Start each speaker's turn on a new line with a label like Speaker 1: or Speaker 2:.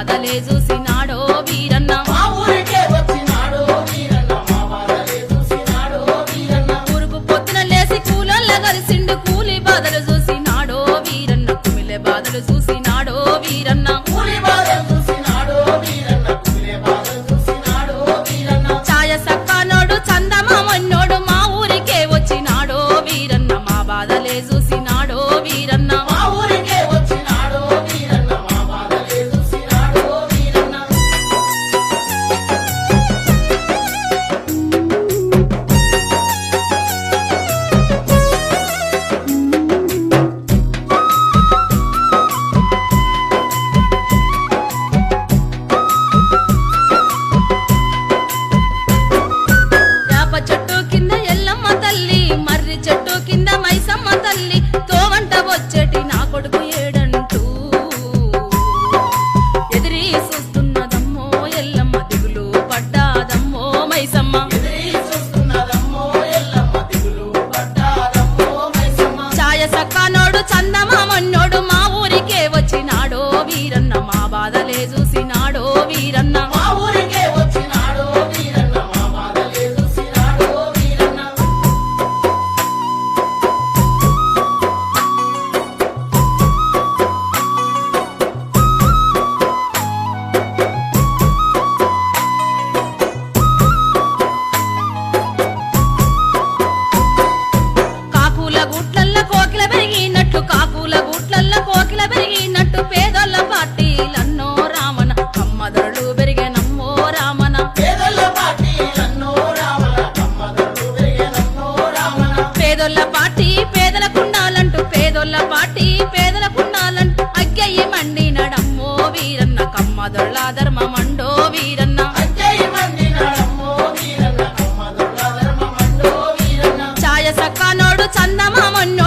Speaker 1: బాధలే చూసినాడో వీరన్న
Speaker 2: మా ఊరికే వచ్చినాడో వీరన్న మా బాధలే చూసినాడో వీరన్న
Speaker 1: ఊరుకు పొద్దున లేసి కూలల్ల కలిసిండు కూలి బాధలు చూసినాడో వీరన్న కుమిలే బాధలు చూసినాడో వీరన్న
Speaker 2: కూలి బాధలు చూసినాడో వీరన్న కూలే బాధలు చూసినాడో వీరన్న
Speaker 1: ఛాయ సక్కానోడు చందమామన్నోడు మా ఊరికే వచ్చినాడో వీరన్న మా బాధలే చూసినాడో వీరన్న
Speaker 2: మా ఊరికే వచ్చినాడో వీరన్న మా బాధలే చూసినాడో వీరన్న
Speaker 1: వేప చెట్టు కింద ఎల్లమ్మ తల్లి మర్రి చెట్టు కింద మైసమ్మ తల్లి తోవంట వచ్చేటి నా కొడుకు ఏడంటూ ఎదిరి చూస్తున్నదమ్మో ఎల్లమ్మ దిగులు పడ్డాదమ్మో మైసమ్మ
Speaker 2: ఎదిరి చూస్తున్నదమ్మో ఎల్లమ్మ దిగులు పడ్డాదమ్మో మైసమ్మ
Speaker 1: ఛాయ సక్కానోడు చందమామన్నోడు మా ఊరికే వచ్చినాడో వీరన్న మా బాధలే చూసినాడో వీరన్న
Speaker 2: మా ఊరికే వచ్చినాడో వీరన్న మా బాధలే చూసినాడో వీరన్న
Speaker 1: కాకుల గుట్లల్ల కోకిల పెరిగినట్టు కాకుల గుట్లల్ల కోకిల పెరిగినట్టు పేదోళ్ళ పార్టీలన్నో రామన కమ్మదొరలు పెరిగేనమ్మో రామన
Speaker 2: పేదల పార్టీలన్నో రామన కమ్మదొరలు పెరిగేనమ్మో రామన
Speaker 1: పేదోళ్ళ పార్టీ పేదలకుండాలంటూ పేదోళ్ళ పార్టీ పేదలకుండాలంటూ అగ్గయ్యి మండినడమ్మో వీరన్న కమ్మదొళ్ళ ధర్మమండో వీరన్న
Speaker 2: అజ్జయ్య మండినాడమ్మో వీరన్న కమ్మదొరల ధర్మమండో వీరన్న
Speaker 1: ఛాయ సక్కానోడు చందమామన్నోడు